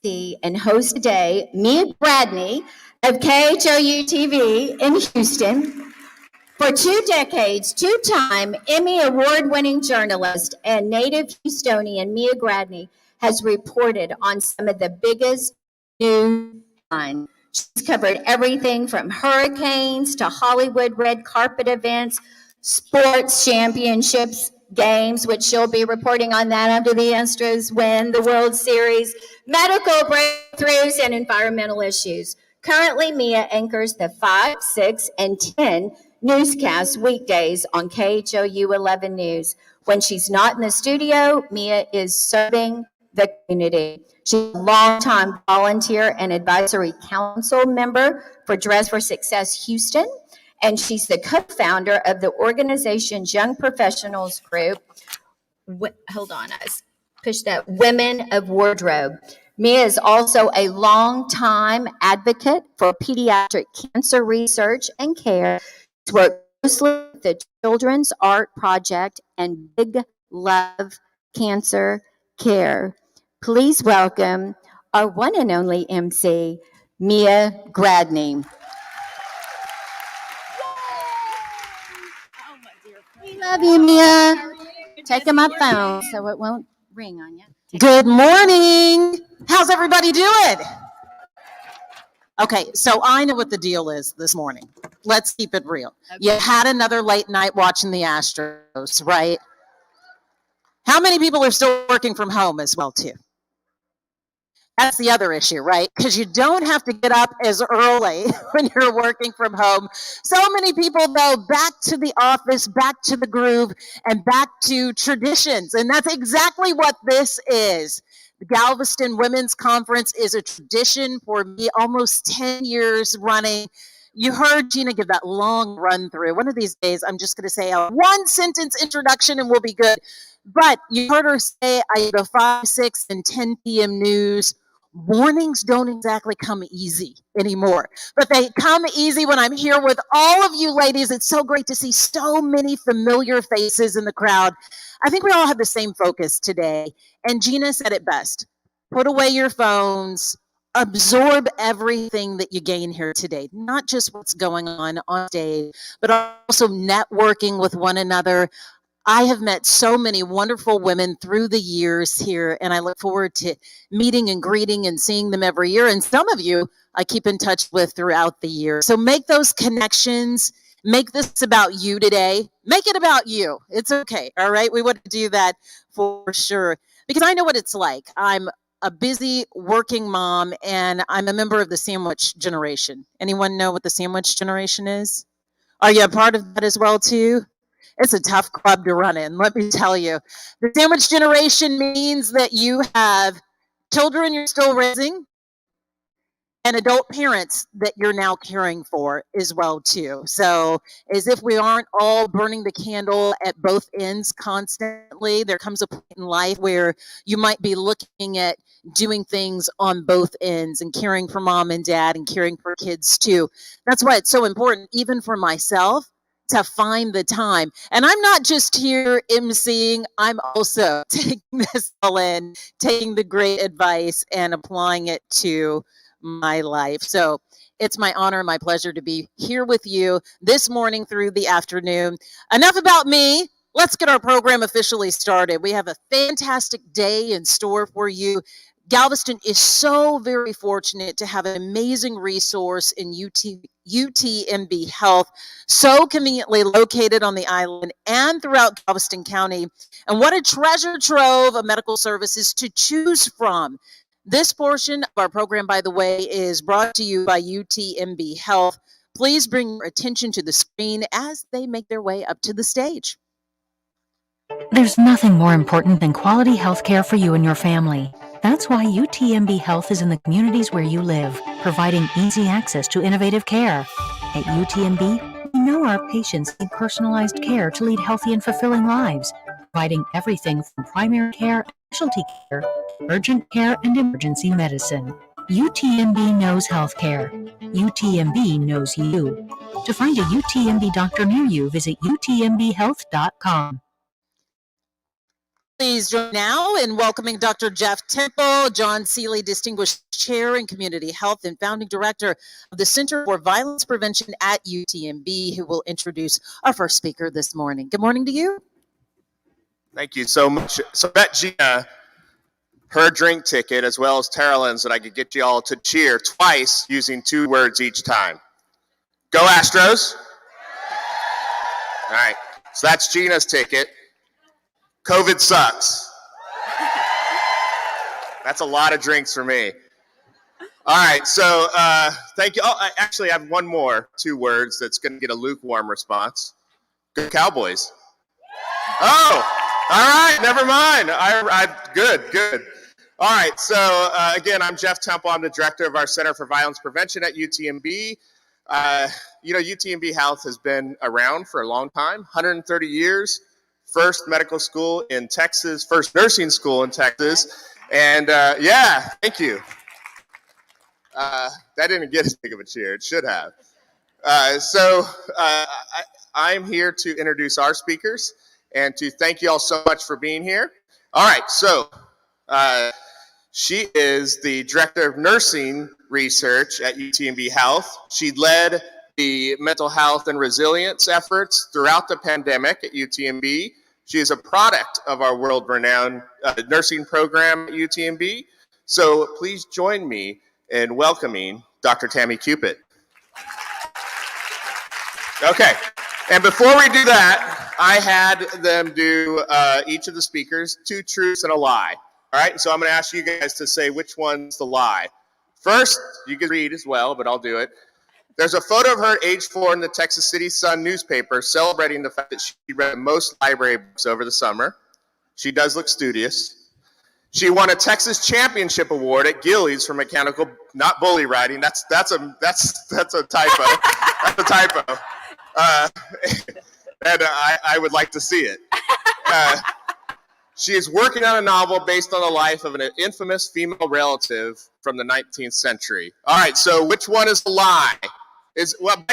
MC and host today, Mia Bradney of KHOU TV in Houston. For 2 decades, 2-time Emmy award-winning journalist and native Houstonian Mia Gradney has reported on some of the biggest news headlines. She's covered everything from hurricanes to Hollywood red carpet events, sports championships, games, which she'll be reporting on that after the Astros win the World Series, medical breakthroughs, and environmental issues. Currently, Mia anchors the 5, 6, and 10 newscasts weekdays on KHOU 11 News. When she's not in the studio, Mia is serving the community. She's a longtime volunteer and advisory council member for Dress for Success Houston, and she's the co-founder of the organization's Young Professionals Group. Hold on, I push that, Women of Wardrobe. Mia is also a longtime advocate for pediatric cancer research and care. She's worked closely with the Children's Art Project and Big Love Cancer Care. Please welcome our one and only MC, Mia Gradney. We love you, Mia. Taking my phone so it won't ring on you. Good morning. How's everybody doing? Okay, so I know what the deal is this morning. Let's keep it real. Okay. You had another late night watching the Astros, right? How many people are still working from home as well, too? That's the other issue, right? Because you don't have to get up as early when you're working from home. So many people go back to the office, back to the groove, and back to traditions. And that's exactly what this is. The Galveston Women's Conference is a tradition for me, almost 10 years running. You heard Gina give that long run through. One of these days, I'm just going to say a one-sentence introduction and we'll be good. But you heard her say, I go 5, 6, and 10 p.m. news. Mornings don't exactly come easy anymore, but they come easy when I'm here with all of you ladies. It's so great to see so many familiar faces in the crowd. I think we all have the same focus today, and Gina said it best. Put away your phones, absorb everything that you gain here today, not just what's going on stage, but also networking with one another. I have met so many wonderful women through the years here, and I look forward to meeting and greeting and seeing them every year. And some of you I keep in touch with throughout the year. So make those connections. Make this about you today. Make it about you. It's okay. All right. We want to do that for sure because I know what it's like. I'm a busy working mom, and I'm a member of the sandwich generation. Anyone know what the sandwich generation is? Are you a part of that as well, too? It's a tough club to run in, let me tell you. The sandwich generation means that you have children you're still raising and adult parents that you're now caring for as well, too. So as if we aren't all burning the candle at both ends constantly, there comes a point in life where you might be looking at doing things on both ends and caring for mom and dad and caring for kids, too. That's why it's so important, even for myself, to find the time. And I'm not just here emceeing, I'm also taking this all in, taking the great advice and applying it to my life. So it's my honor and my pleasure to be here with you this morning through the afternoon. Enough about me. Let's get our program officially started. We have a fantastic day in store for you. Galveston is so very fortunate to have an amazing resource in UTMB Health, so conveniently located on the island and throughout Galveston County. And what a treasure trove of medical services to choose from. This portion of our program, by the way, is brought to you by UTMB Health. Please bring your attention to the screen as they make their way up to the stage. There's nothing more important than quality health care for you and your family. That's why UTMB Health is in the communities where you live, providing easy access to innovative care. At UTMB, we know our patients need personalized care to lead healthy and fulfilling lives, providing everything from primary care, specialty care, urgent care, and emergency medicine. UTMB knows healthcare. UTMB knows you. To find a UTMB doctor near you, visit utmbhealth.com. Please join now in welcoming Dr. Jeff Temple, John Seeley, Distinguished Chair in Community Health and Founding Director of the Center for Violence Prevention at UTMB, who will introduce our first speaker this morning. Good morning to you. Thank you so much. So that Gina, her drink ticket, as well as Carolyn's, that I could get you all to cheer twice using 2 words each time. Go Astros. All right, so that's Gina's ticket. COVID sucks. That's a lot of drinks for me. All right, so thank you. Oh, I actually have one more 2 words that's going to get a lukewarm response. Go Cowboys. Oh, all right, never mind. Good. All right, so again, I'm Jeff Temple. I'm the director of our Center for Violence Prevention at UTMB. UTMB Health has been around for a long time, 130 years. First medical school in Texas, first nursing school in Texas. And yeah, thank you. That didn't get as big of a cheer. It should have. I'm here to introduce our speakers and to thank you all so much for being here. All right, so she is the Director of Nursing Research at UTMB Health. She led the mental health and resilience efforts throughout the pandemic at UTMB. She is a product of our world-renowned nursing program at UTMB. So please join me in welcoming Dr. Tammy Culpit. Okay, and before we do that, I had them do each of the speakers 2 truths and a lie. All right, so I'm going to ask you guys to say which one's the lie. First, you can read as well, but I'll do it. There's a photo of her at age 4 in the Texas City Sun newspaper celebrating the fact that she read the most library books over the summer. She does look studious. She won a Texas Championship Award at Gillies for mechanical, not bully riding. That's a typo. That's a typo. And I would like to see it. She is working on a novel based on the life of an infamous female relative from the 19th century. All right, so which one is the lie?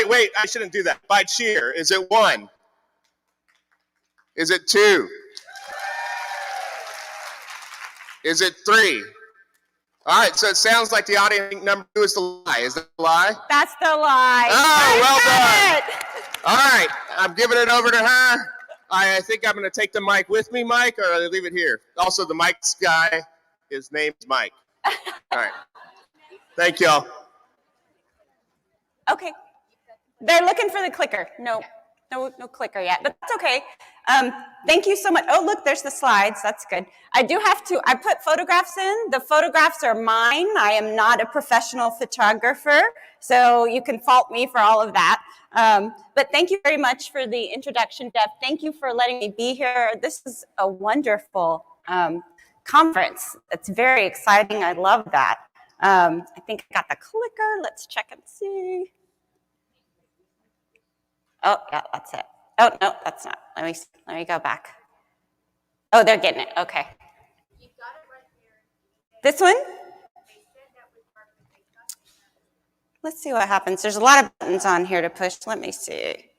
Wait, I shouldn't do that. By cheer, is it 1? Is it 2? Is it 3? All right, so it sounds like the audience think number 2 is the lie. Is that the lie? That's the lie. Oh, well done. All right, I'm giving it over to her. I think I'm going to take the mic with me, Mike, or I'll leave it here. Also, the mic's guy, his name's Mike. All right. Thank y'all. Okay. They're looking for the clicker. No clicker yet, but that's okay. Thank you so much. Oh, look, there's the slides. That's good. I put photographs in. The photographs are mine. I am not a professional photographer, so you can fault me for all of that. But thank you very much for the introduction, Jeff. Thank you for letting me be here. This is a wonderful conference. It's very exciting. I love that. I think I got the clicker. Let's check and see. Oh, yeah, that's it. Oh, no, that's not. Let me go back. Oh, they're getting it. Okay. This one? Let's see what happens. There's a lot of buttons on here to push. Let me see.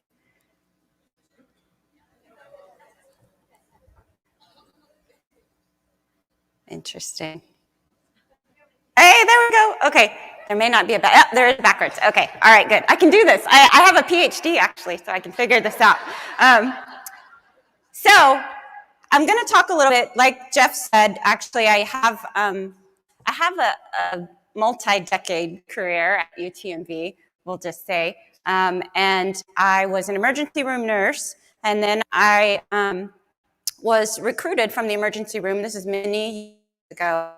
Interesting. Hey, there we go. Okay. There may not be there is backwards. Okay. All right, good. I can do this. I have a PhD, actually, so I can figure this out. So I'm going to talk a little bit, like Jeff said, actually, I have a multi-decade career at UTMB, we'll just say. And I was an emergency room nurse, and then I was recruited from the emergency room, this is many years ago,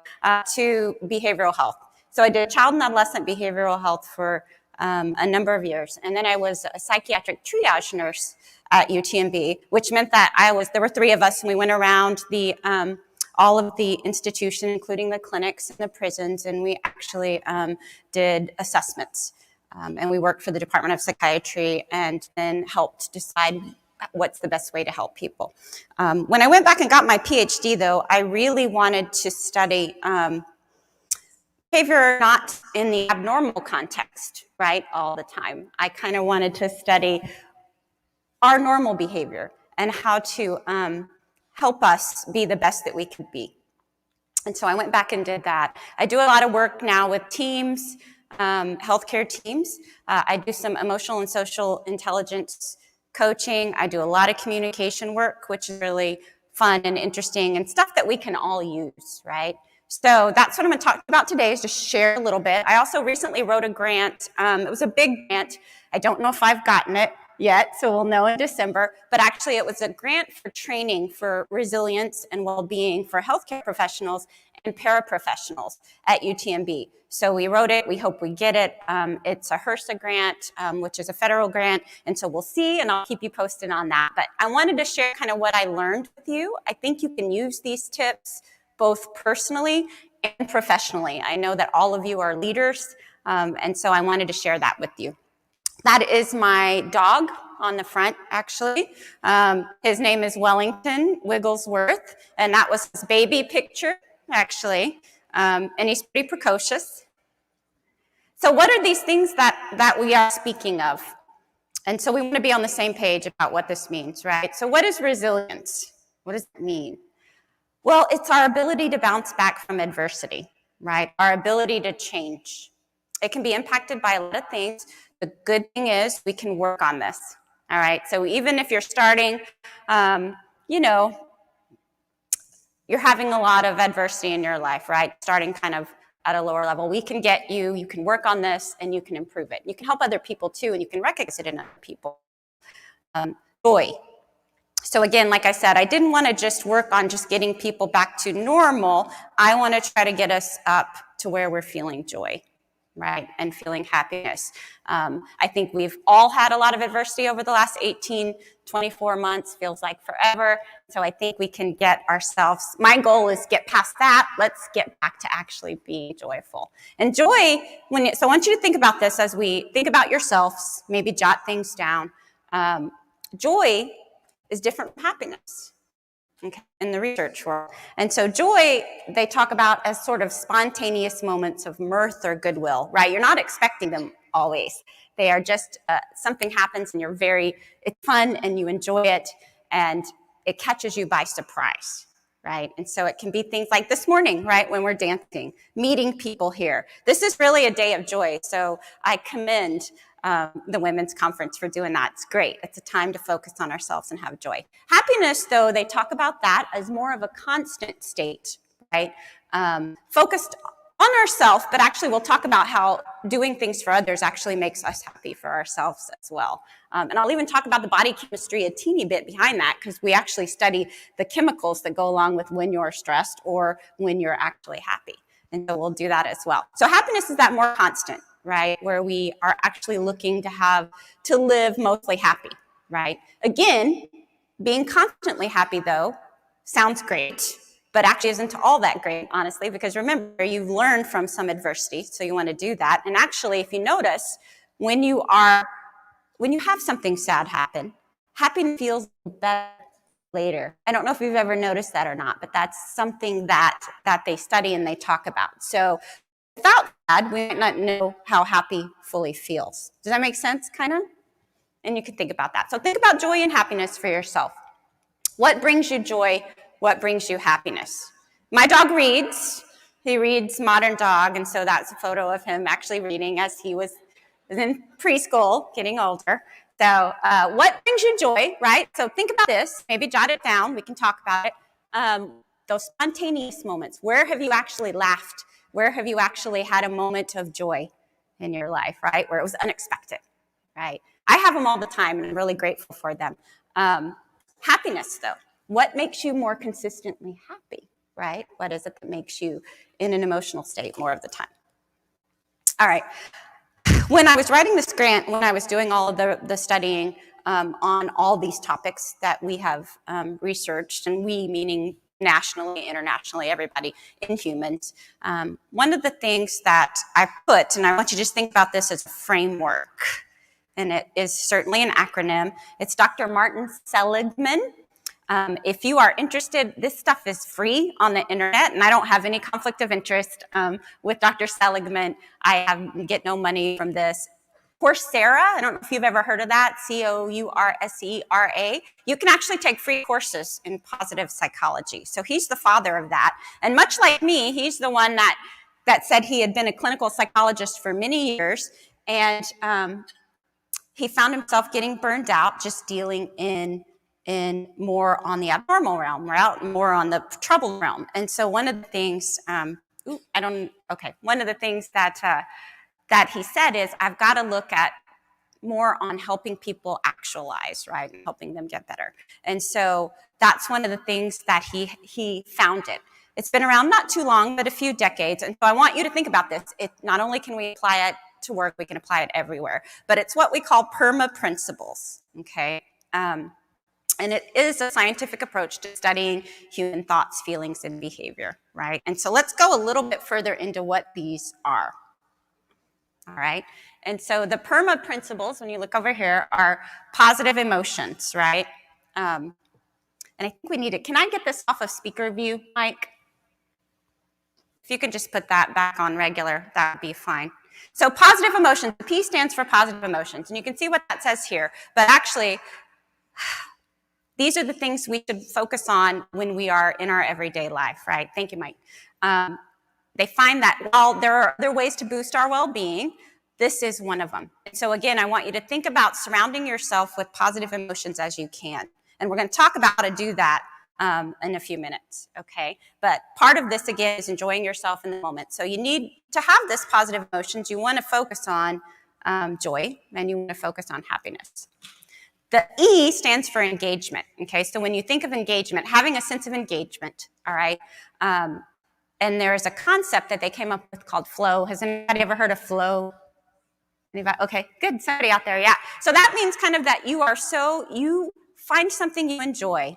to behavioral health. So I did child and adolescent behavioral health for a number of years. And then I was a psychiatric triage nurse at UTMB, which meant that there were 3 of us, and we went around all of the institutions, including the clinics and the prisons, and we actually did assessments. And we worked for the Department of Psychiatry and then helped decide what's the best way to help people. When I went back and got my PhD, though, I really wanted to study behavior not in the abnormal context, right, all the time. I kind of wanted to study our normal behavior and how to help us be the best that we could be. And so I went back and did that. I do a lot of work now with teams, healthcare teams. I do some emotional and social intelligence coaching. I do a lot of communication work, which is really fun and interesting and stuff that we can all use, right? So that's what I'm going to talk about today, is just share a little bit. I also recently wrote a grant. It was a big grant. I don't know if I've gotten it yet, so we'll know in December. But actually, it was a grant for training for resilience and well-being for healthcare professionals and paraprofessionals at UTMB. So we wrote it. We hope we get it. It's a HRSA grant, which is a federal grant. And so we'll see, and I'll keep you posted on that. But I wanted to share kind of what I learned with you. I think you can use these tips both personally and professionally. I know that all of you are leaders, and so I wanted to share that with you. That is my dog on the front, actually. His name is Wellington Wigglesworth, and that was his baby picture, actually. And he's pretty precocious. So what are these things that we are speaking of? And so we want to be on the same page about what this means, right? So what is resilience? What does it mean? Well, it's our ability to bounce back from adversity, right? Our ability to change. It can be impacted by a lot of things. The good thing is we can work on this, all right? So even if you're starting, you're having a lot of adversity in your life, right? Starting kind of at a lower level, we can get you, you can work on this, and you can improve it. You can help other people too, and you can recognize it in other people. Joy. So again, like I said, I didn't want to just work on just getting people back to normal. I want to try to get us up to where we're feeling joy, right? And feeling happiness. I think we've all had a lot of adversity over the last 18, 24 months, feels like forever. So I think we can get ourselves, my goal is get past that. Let's get back to actually being joyful. And joy, so I want you to think about this as we think about yourselves, maybe jot things down. Joy is different from happiness, okay, in the research world. And so joy, they talk about as sort of spontaneous moments of mirth or goodwill, right? You're not expecting them always. They are just, something happens and it's fun and you enjoy it and it catches you by surprise, right? And so it can be things like this morning, right, when we're dancing, meeting people here. This is really a day of joy. So I commend the Women's Conference for doing that. It's great. It's a time to focus on ourselves and have joy. Happiness, though, they talk about that as more of a constant state, right? Focused on ourselves, but actually we'll talk about how doing things for others actually makes us happy for ourselves as well. And I'll even talk about the body chemistry a teeny bit behind that, because we actually study the chemicals that go along with when you're stressed or when you're actually happy. And so we'll do that as well. So happiness is that more constant, right? Where we are actually looking to live mostly happy, right? Again, being constantly happy, though, sounds great, but actually isn't all that great, honestly, because remember, you've learned from some adversity, so you want to do that. And actually, if you notice, when you have something sad happen, happiness feels better later. I don't know if you've ever noticed that or not, but that's something that they study and they talk about. So without that, we might not know how happy fully feels. Does that make sense, kind of? And you can think about that. So think about joy and happiness for yourself. What brings you joy? What brings you happiness? My dog reads. He reads Modern Dog, and so that's a photo of him actually reading as he was in preschool, getting older. So what brings you joy, right? So think about this. Maybe jot it down. We can talk about it. Those spontaneous moments. Where have you actually laughed? Where have you actually had a moment of joy in your life, right? Where it was unexpected, right? I have them all the time, and I'm really grateful for them. Happiness, though. What makes you more consistently happy, right? What is it that makes you in an emotional state more of the time? All right. When I was writing this grant, when I was doing all of the studying on all these topics that we have researched, and we meaning nationally, internationally, everybody in humans, one of the things that I put, and I want you to just think about this as a framework, and it is certainly an acronym. It's Dr. Martin Seligman. If you are interested, this stuff is free on the internet, and I don't have any conflict of interest with Dr. Seligman. I get no money from this. Coursera, I don't know if you've ever heard of that, Coursera. You can actually take free courses in positive psychology. So he's the father of that. And much like me, he's the one that said he had been a clinical psychologist for many years. And he found himself getting burned out just dealing in more on the abnormal realm, right? More on the trouble realm. And so one of the things, one of the things that he said is, I've got to look at more on helping people actualize, right? And helping them get better. And so that's one of the things that he founded. It's been around not too long, but a few decades. And so I want you to think about this. It not only can we apply it to work, we can apply it everywhere, but it's what we call PERMA Principles, okay? And it is a scientific approach to studying human thoughts, feelings, and behavior, right? And so let's go a little bit further into what these are. All right. And so the PERMA principles, when you look over here, are positive emotions, right? And I think we need it. Can I get this off of speaker view, Mike? If you can just put that back on regular, that would be fine. So positive emotions, the P stands for positive emotions. And you can see what that says here. But actually, these are the things we should focus on when we are in our everyday life, right? Thank you, Mike. They find that while there are other ways to boost our well-being, this is one of them. And so again, I want you to think about surrounding yourself with positive emotions as you can. And we're going to talk about how to do that in a few minutes, okay? But part of this, again, is enjoying yourself in the moment. So you need to have this positive emotions. You want to focus on joy, and you want to focus on happiness. The E stands for engagement, okay? So when you think of engagement, having a sense of engagement, all right? And there is a concept that they came up with called flow. Has anybody ever heard of flow? Anybody? Okay, good. Somebody out there, yeah. So that means kind of that you find something you enjoy,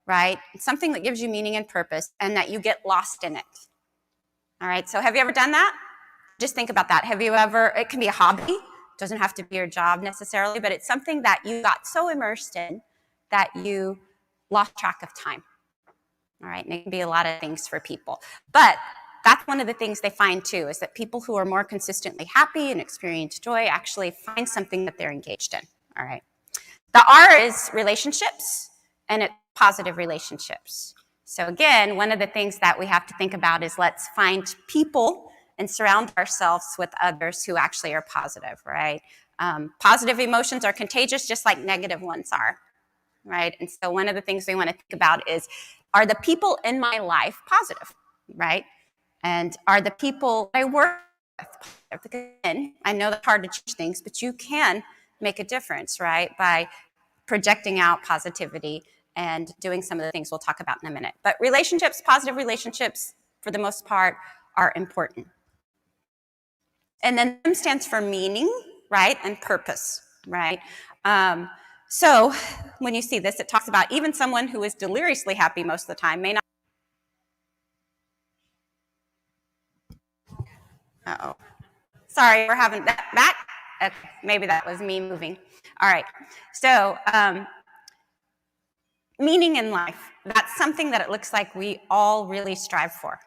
right? Something that gives you meaning and purpose, and that you get lost in it. All right, so have you ever done that? Just think about that. Have you ever, it can be a hobby. It doesn't have to be your job necessarily, but it's something that you got so immersed in that you lost track of time. All right, and it can be a lot of things for people. But that's one of the things they find too, is that people who are more consistently happy and experience joy actually find something that they're engaged in. All right. The R is relationships, and it's positive relationships. So again, one of the things that we have to think about is let's find people and surround ourselves with others who actually are positive, right? Positive emotions are contagious just like negative ones are, right? And so one of the things we want to think about is, are the people in my life positive, right? And are the people I work with positive? Because again, I know that's hard to change things, but you can make a difference, right? By projecting out positivity and doing some of the things we'll talk about in a minute. But relationships, positive relationships, for the most part, are important. And then M stands for meaning, right? And purpose, right? So when you see this, it talks about even someone who is deliriously happy most of the time may not. Uh-oh. Sorry, we're having that back. Okay, maybe that was me moving. All right. So meaning in life, that's something that it looks like we all really strive for.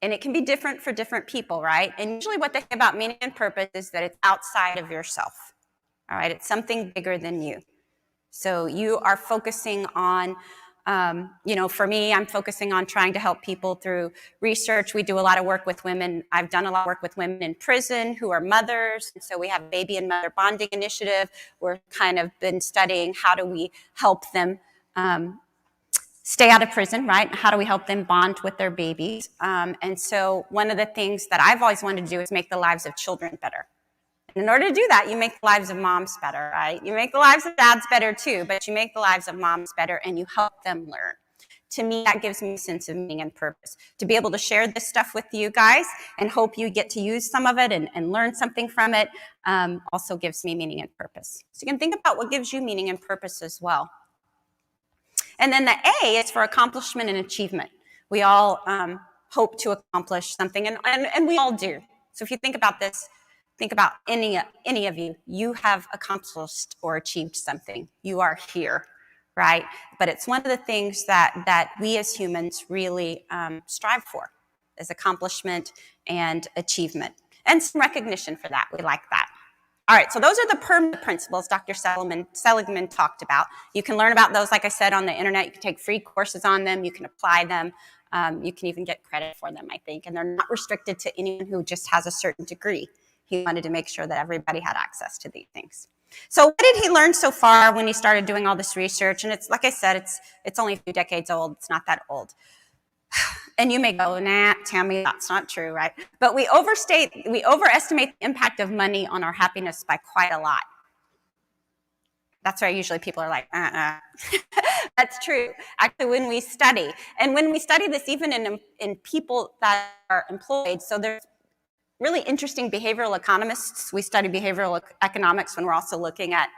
And it can be different for different people, right? And usually what they say about meaning and purpose is that it's outside of yourself. All right, it's something bigger than you. So you are focusing on, for me, I'm focusing on trying to help people through research. We do a lot of work with women. I've done a lot of work with women in prison who are mothers. And so we have a baby and mother bonding initiative. We're kind of been studying how do we help them stay out of prison, right? How do we help them bond with their babies? And so one of the things that I've always wanted to do is make the lives of children better. In order to do that, you make the lives of moms better, right? You make the lives of dads better too, but you make the lives of moms better and you help them learn. To me, that gives me a sense of meaning and purpose. To be able to share this stuff with you guys and hope you get to use some of it and learn something from it also gives me meaning and purpose. So you can think about what gives you meaning and purpose as well. And then the A is for accomplishment and achievement. We all hope to accomplish something, and we all do. So if you think about this, think about any of you. You have accomplished or achieved something. You are here, right? But it's one of the things that we as humans really strive for, is accomplishment and achievement. And some recognition for that. We like that. All right, so those are the PERMA principles Dr. Seligman talked about. You can learn about those, like I said, on the internet. You can take free courses on them. You can apply them. You can even get credit for them, I think. And they're not restricted to anyone who just has a certain degree. He wanted to make sure that everybody had access to these things. So what did he learn so far when he started doing all this research? And it's, like I said, it's only a few decades old. It's not that old. And you may go, nah, Tammy, that's not true, right? But we overestimate the impact of money on our happiness by quite a lot. That's why usually people are like, That's true. Actually, when we study this even in people that are employed, so there's really interesting behavioral economists. We study behavioral economics when we're also looking at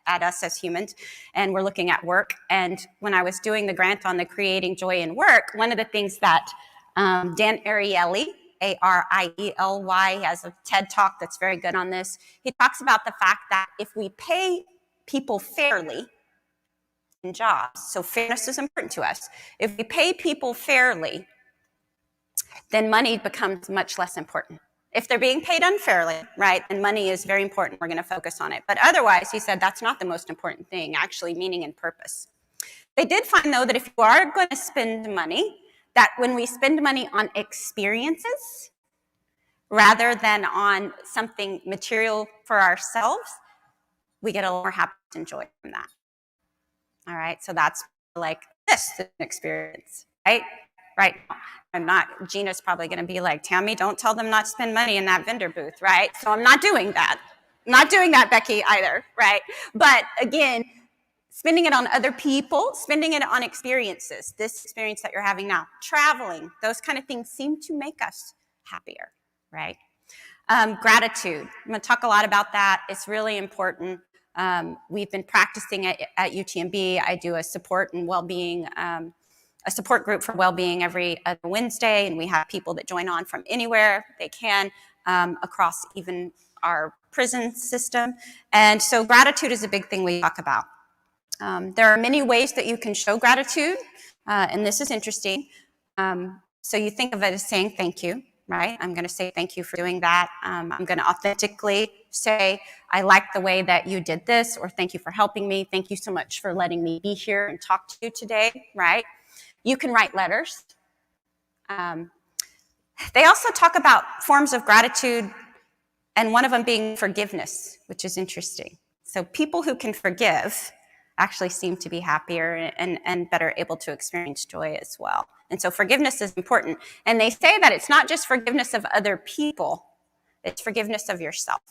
us as humans, and we're looking at work. And when I was doing the grant on the Creating Joy in Work, one of the things that Dan Ariely, Ariely, has a TED Talk that's very good on this. He talks about the fact that if we pay people fairly in jobs, so fairness is important to us. If we pay people fairly, then money becomes much less important. If they're being paid unfairly, right, then money is very important. We're going to focus on it. But otherwise, he said that's not the most important thing, actually, meaning and purpose. They did find, though, that if you are going to spend money, that when we spend money on experiences rather than on something material for ourselves, we get a lot more happiness and joy from that. All right, so that's like this is an experience, right? Right. Gina's probably going to be like, Tammy, don't tell them not to spend money in that vendor booth, right? So I'm not doing that. I'm not doing that, Becky, either, right? But again, spending it on other people, spending it on experiences, this experience that you're having now, traveling, those kind of things seem to make us happier, right? Gratitude. I'm going to talk a lot about that. It's really important. We've been practicing it at UTMB. I do a support and well-being a support group for well-being every other Wednesday, and we have people that join on from anywhere they can across even our prison system. And so gratitude is a big thing we talk about. There are many ways that you can show gratitude, and this is interesting. So you think of it as saying thank you, right? I'm going to say thank you for doing that. I'm going to authentically say, I like the way that you did this, or thank you for helping me. Thank you so much for letting me be here and talk to you today, right? You can write letters. They also talk about forms of gratitude, and one of them being forgiveness, which is interesting. So people who can forgive actually seem to be happier and better able to experience joy as well. And so forgiveness is important. And they say that it's not just forgiveness of other people, it's forgiveness of yourself.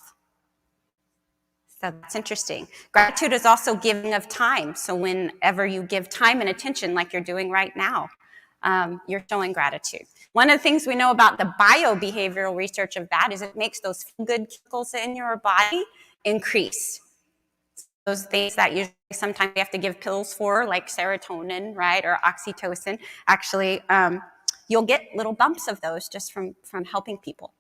So that's interesting. Gratitude is also giving of time. So whenever you give time and attention like you're doing right now, you're showing gratitude. One of the things we know about the biobehavioral research of that is it makes those good chemicals in your body increase. Those things that usually sometimes we have to give pills for, like serotonin, right, or oxytocin, actually, you'll get little bumps of those just from helping people.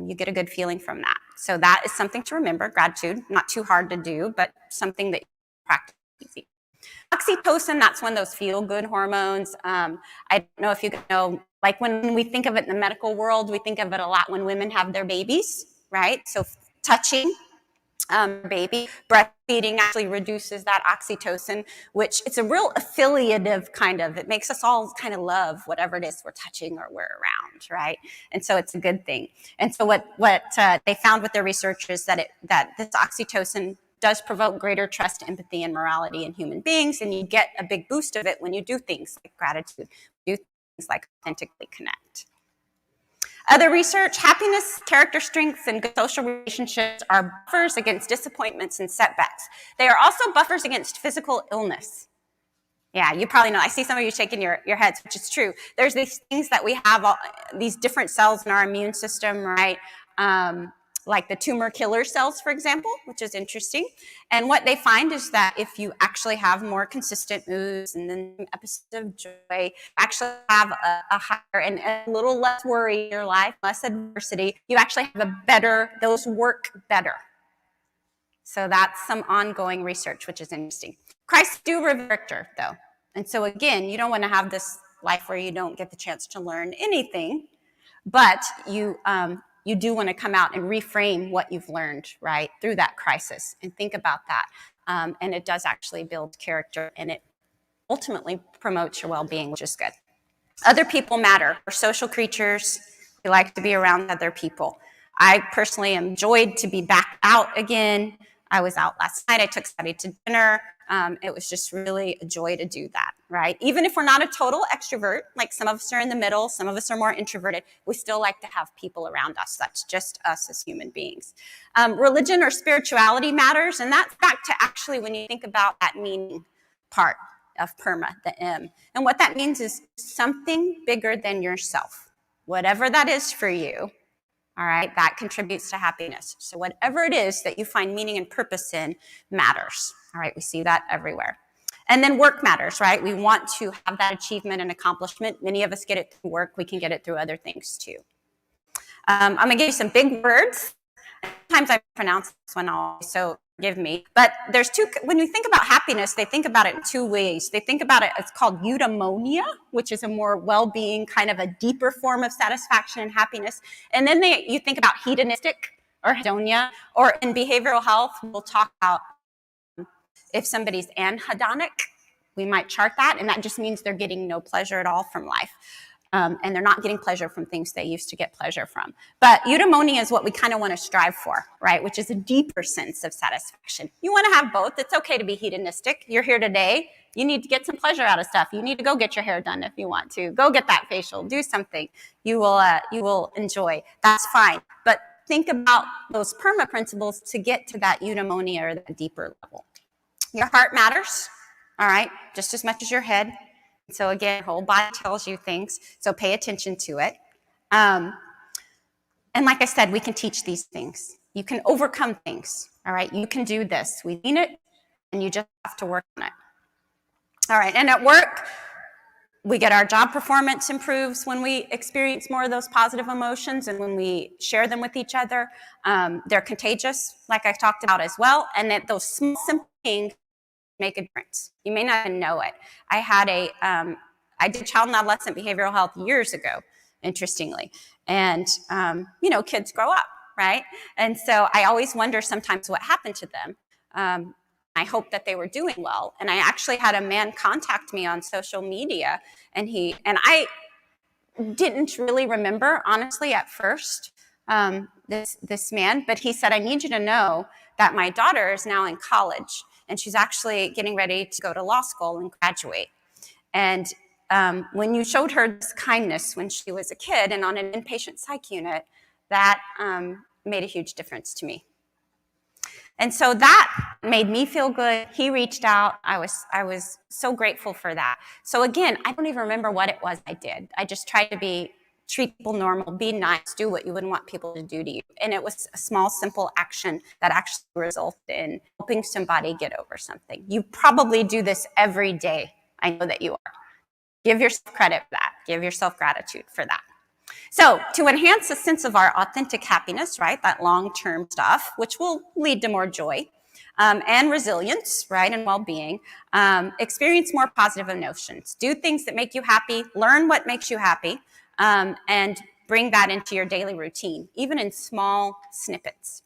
You get a good feeling from that. So that is something to remember, gratitude, not too hard to do, but something that you practice easy. Oxytocin, that's one of those feel-good hormones. I don't know if you know, like when we think of it in the medical world, we think of it a lot when women have their babies, right? So touching baby, breastfeeding actually reduces that oxytocin, which it's a real affiliative kind of, it makes us all kind of love whatever it is we're touching or we're around, right? And so it's a good thing. And so what they found with their research is that this oxytocin does provoke greater trust, empathy, and morality in human beings, and you get a big boost of it when you do things like gratitude, do things like authentically connect. Other research, happiness, character strengths, and good social relationships are buffers against disappointments and setbacks. They are also buffers against physical illness. Yeah, you probably know. I see some of you shaking your heads, which is true. There's these things that we have, these different cells in our immune system, right? Like the tumor killer cells, for example, which is interesting. And what they find is that if you actually have more consistent moods and then episodes of joy, actually have a higher and a little less worry in your life, less adversity, you actually have those work better. So that's some ongoing research, which is interesting. Christ do reveal character, though. And so again, you don't want to have this life where you don't get the chance to learn anything, but you you do want to come out and reframe what you've learned, right, through that crisis and think about that. And it does actually build character, and it ultimately promotes your well-being, which is good. Other people matter. We're social creatures. We like to be around other people. I personally enjoyed to be back out again. I was out last night. I took Scotty to dinner. It was just really a joy to do that, right? Even if we're not a total extrovert, like some of us are in the middle, some of us are more introverted, we still like to have people around us. That's just us as human beings. Religion or spirituality matters, and that's back to actually when you think about that meaning part of PERMA, the M. And what that means is something bigger than yourself. Whatever that is for you, all right, that contributes to happiness. So whatever it is that you find meaning and purpose in matters. All right, we see that everywhere. And then work matters, right? We want to have that achievement and accomplishment. Many of us get it through work. We can get it through other things too. I'm going to give you some big words. Sometimes I pronounce this one all, so forgive me. But there's two, when you think about happiness, they think about it in two ways. They think about it, it's called eudaimonia, which is a more well-being, kind of a deeper form of satisfaction and happiness. And then you think about hedonistic or hedonia, or in behavioral health, we'll talk about if somebody's anhedonic, we might chart that, and that just means they're getting no pleasure at all from life. And they're not getting pleasure from things they used to get pleasure from. But eudaimonia is what we kind of want to strive for, right? Which is a deeper sense of satisfaction. You want to have both. It's okay to be hedonistic. You're here today. You need to get some pleasure out of stuff. You need to go get your hair done if you want to. Go get that facial. Do something you will enjoy. That's fine. But think about those PERMA principles to get to that eudaimonia or that deeper level. Your heart matters, all right, just as much as your head. So again, whole body tells you things, so pay attention to it. And like I said, we can teach these things. You can overcome things, all right? You can do this. We mean it, and you just have to work on it. All right, and at work, we get our job performance improves when we experience more of those positive emotions and when we share them with each other. They're contagious, like I talked about as well, and that those small, simple things make a difference. You may not even know it. I did child and adolescent behavioral health years ago, interestingly. And, kids grow up, right? And so I always wonder sometimes what happened to them. I hope that they were doing well. And I actually had a man contact me on social media, and I didn't really remember, honestly, at first, this man, but he said, I need you to know that my daughter is now in college, and she's actually getting ready to go to law school and graduate. And when you showed her this kindness when she was a kid and on an inpatient psych unit, that made a huge difference to me. And so that made me feel good. He reached out. I was so grateful for that. So again, I don't even remember what it was I did. I just tried to treat people normal, be nice, do what you wouldn't want people to do to you. And it was a small, simple action that actually resulted in helping somebody get over something. You probably do this every day. I know that you are. Give yourself credit for that. Give yourself gratitude for that. So to enhance a sense of our authentic happiness, right, that long-term stuff, which will lead to more joy and resilience, right, and well-being, experience more positive emotions. Do things that make you happy. Learn what makes you happy. And bring that into your daily routine, even in small snippets.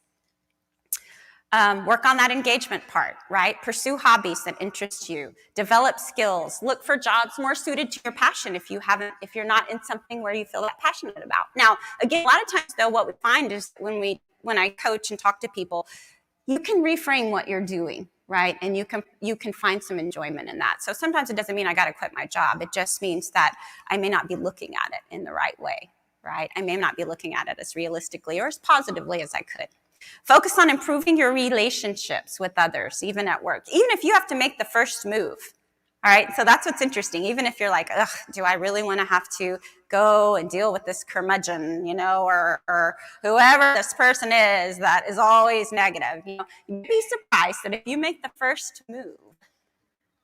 Work on that engagement part, right? Pursue hobbies that interest you. Develop skills. Look for jobs more suited to your passion if you're not in something where you feel that passionate about. Now, again, a lot of times though, what we find is when I coach and talk to people, you can reframe what you're doing, right? And you can find some enjoyment in that. So sometimes it doesn't mean I got to quit my job. It just means that I may not be looking at it in the right way, right? I may not be looking at it as realistically or as positively as I could. Focus on improving your relationships with others, even at work, even if you have to make the first move. All right, so that's what's interesting. Even if you're like, ugh, do I really want to have to go and deal with this curmudgeon, or whoever this person is that is always negative? You'd be surprised that if you make the first move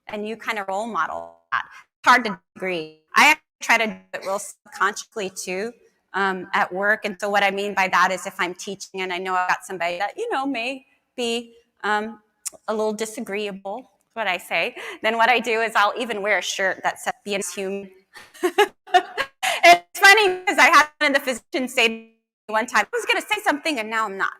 and you kind of role model that, it's hard to agree. I try to do it real subconsciously too at work. And so what I mean by that is if I'm teaching and I know I've got somebody that, may be a little disagreeable, what I say, then what I do is I'll even wear a shirt that says "Being human." It's funny because I had one of the physicians say one time, I was going to say something and now I'm not.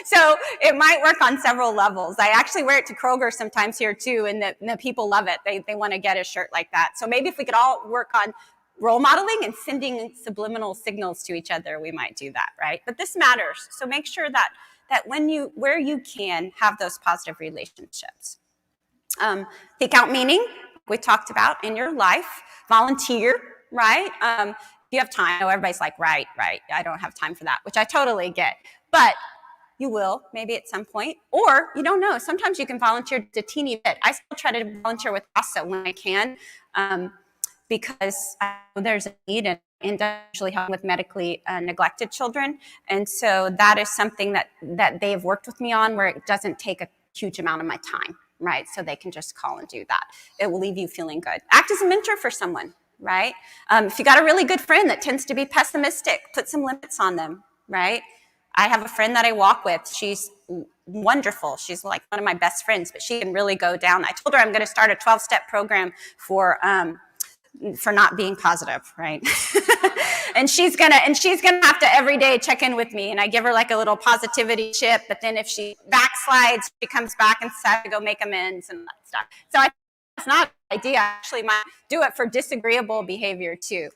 So it might work on several levels. I actually wear it to Kroger sometimes here too, and the people love it. They want to get a shirt like that. So maybe if we could all work on role modeling and sending subliminal signals to each other, we might do that, right? But this matters. So make sure that where you can, have those positive relationships. Seek out meaning, we talked about, in your life. Volunteer, right? If you have time. I know everybody's like, right, I don't have time for that, which I totally get. But you will, maybe at some point, or you don't know. Sometimes you can volunteer just a teeny bit. I still try to volunteer with CASA when I can, because there's a need and usually helping with medically neglected children. And so that is something that they have worked with me on, where it doesn't take a huge amount of my time, right? So they can just call and do that. It will leave you feeling good. Act as a mentor for someone, right? If you got a really good friend that tends to be pessimistic, put some limits on them, right? I have a friend that I walk with. She's wonderful. She's like one of my best friends, but she can really go down. I told her I'm going to start a 12-step program for not being positive, right? and she's gonna have to every day check in with me, and I give her like a little positivity chip. But then if she backslides, she comes back and says to go make amends and that stuff. So I think that's not an idea. I actually might do it for disagreeable behavior too.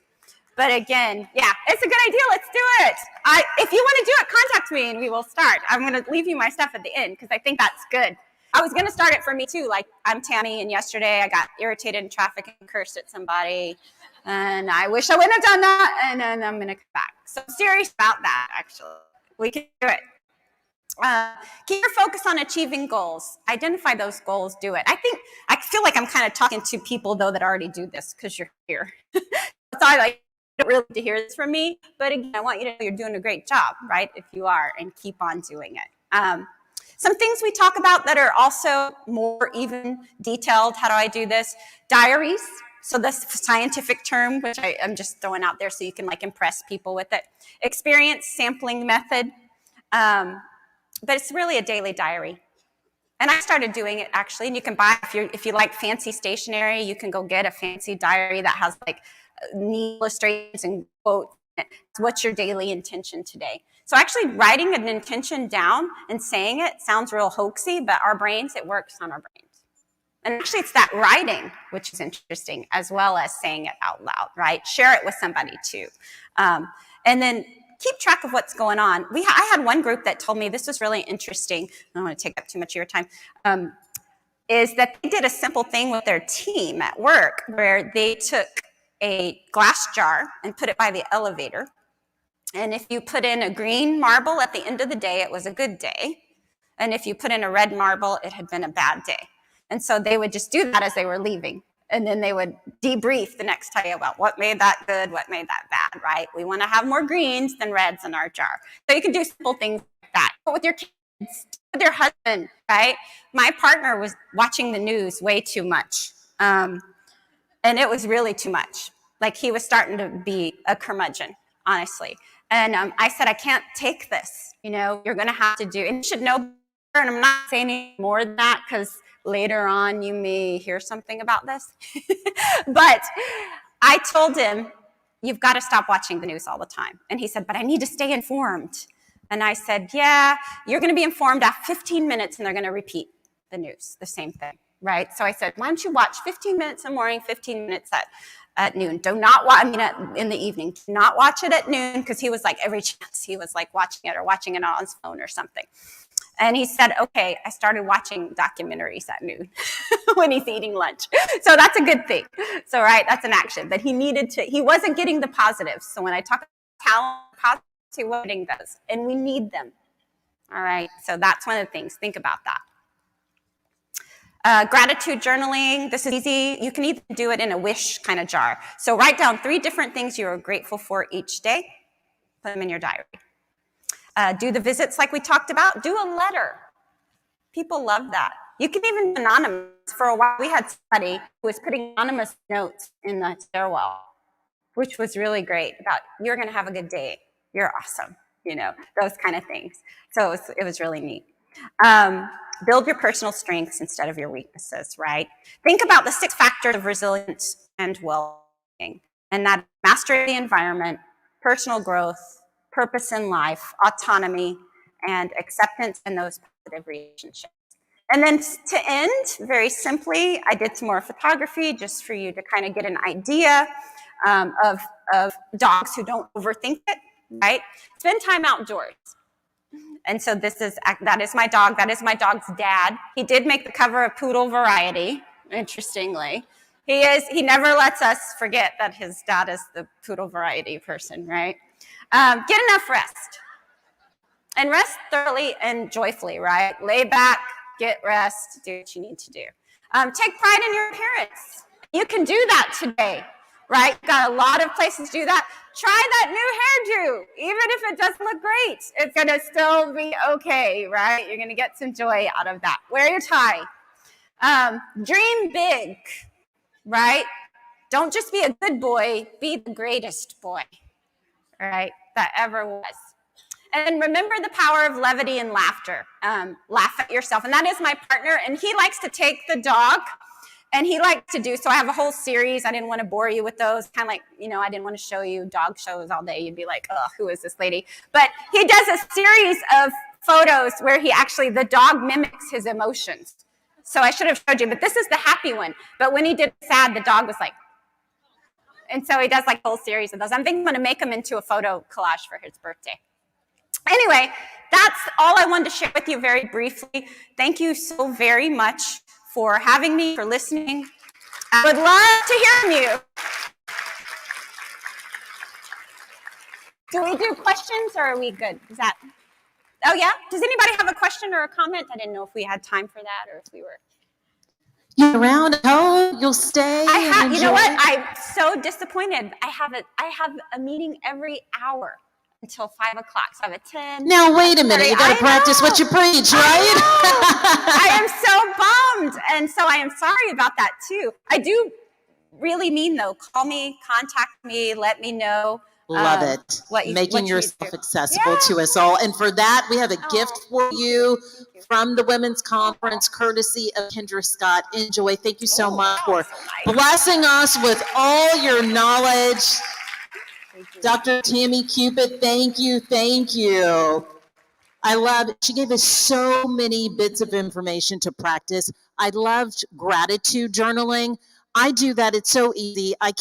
But again, yeah, it's a good idea. Let's do it. If you want to do it, contact me and we will start. I'm going to leave you my stuff at the end because I think that's good. I was going to start it for me too. Like, I'm Tammy, and yesterday I got irritated in traffic and cursed at somebody. And I wish I wouldn't have done that. And then I'm going to come back. So I'm serious about that, actually. We can do it. Keep your focus on achieving goals. Identify those goals. Do it. I feel like I'm kind of talking to people, though, that already do this because you're here. So I like don't really need to hear this from me, but again, I want you to know you're doing a great job, right? If you are, and keep on doing it. Some things we talk about that are also more even detailed. How do I do this? Diaries. So this scientific term, which I'm just throwing out there so you can like impress people with it. Experience sampling method. But it's really a daily diary. And I started doing it actually, and you can buy, if you like fancy stationery, you can go get a fancy diary that has like neat illustrations and quotes. What's your daily intention today? So actually writing an intention down and saying it sounds real hoaxy, but our brains, it works on our brains. And actually it's that writing, which is interesting, as well as saying it out loud, right? Share it with somebody too. And then keep track of what's going on. I had one group that told me, this was really interesting. I don't want to take up too much of your time. Is that they did a simple thing with their team at work where they took a glass jar and put it by the elevator. And if you put in a green marble at the end of the day, it was a good day. And if you put in a red marble, it had been a bad day. And so they would just do that as they were leaving. And then they would debrief the next day about what made that good, what made that bad, right? We want to have more greens than reds in our jar. So you can do simple things like that. But with your kids, with your husband, right? My partner was watching the news way too much. And it was really too much. Like, he was starting to be a curmudgeon, honestly. And I said, I can't take this. You know, you're going to have to do, and you should know better. And I'm not saying any more than that because later on you may hear something about this. But I told him, you've got to stop watching the news all the time. And he said, but I need to stay informed. And I said, yeah, you're going to be informed after 15 minutes and they're going to repeat the news, the same thing. Right? So I said, why don't you watch 15 minutes in the morning, 15 minutes at noon. Do not watch, in the evening. Do not watch it at noon, because he was like, every chance he was like watching it on his phone or something. And he said, okay, I started watching documentaries at noon when he's eating lunch. So that's a good thing. So, right, that's an action. But he wasn't getting the positives. So when I talk about talent, positives, he wasn't getting those. And we need them. All right, so that's one of the things. Think about that. Gratitude journaling, this is easy. You can even do it in a wish kind of jar. So write down 3 different things you are grateful for each day. Put them in your diary. Do the visits like we talked about. Do a letter. People love that. You can even be anonymous. For a while, we had somebody who was putting anonymous notes in the stairwell, which was really great about, you're going to have a good day. You're awesome. You know, those kind of things. So it was really neat. Build your personal strengths instead of your weaknesses, right? Think about the 6 factors of resilience and well-being, and that master the environment, personal growth, purpose in life, autonomy, and acceptance in those positive relationships. And then to end, very simply, I did some more photography just for you to kind of get an idea of dogs who don't overthink it, right? Spend time outdoors. And so that is my dog. That is my dog's dad. He did make the cover of Poodle Variety, interestingly. He never lets us forget that his dad is the Poodle Variety person, right? Get enough rest. And rest thoroughly and joyfully, right? Lay back, get rest, do what you need to do. Take pride in your appearance. You can do that today, right? You've got a lot of places to do that. Try that new hairdo. Even if it doesn't look great, it's going to still be okay, right? You're going to get some joy out of that. Wear your tie. Dream big, right? Don't just be a good boy, be the greatest boy, right, that ever was. And remember the power of levity and laughter. Laugh at yourself. And that is my partner, and he likes to take the dog, and he likes to do, so I have a whole series. I didn't want to bore you with those, kind of like, I didn't want to show you dog shows all day. You'd be like, oh, who is this lady? But he does a series of photos where the dog mimics his emotions. So I should have showed you, but this is the happy one. But when he did sad, the dog was like, and so he does like a whole series of those. I'm thinking I'm going to make him into a photo collage for his birthday. Anyway, that's all I wanted to share with you very briefly. Thank you so very much for having me, for listening. I would love to hear from you. Do we do questions or are we good? Oh yeah? Does anybody have a question or a comment? I didn't know if we had time for that or if we were. You're around at home, you'll stay. You know what? I'm so disappointed. I have a meeting every hour until 5 o'clock. So I have a 10. Now, wait a minute. You got to practice what you preach, right? I am so bummed. And so I am sorry about that, too. I do really mean, though, call me, contact me, let me know. Love it. Making yourself accessible to us all. And for that, we have a gift for you from the Women's Conference, courtesy of Kendra Scott. Enjoy. Thank you so much for blessing us with all your knowledge. Dr. Tammy Culpit, thank you. I love it. She gave us so many bits of information to practice. I loved gratitude journaling. I do that. It's so easy. I keep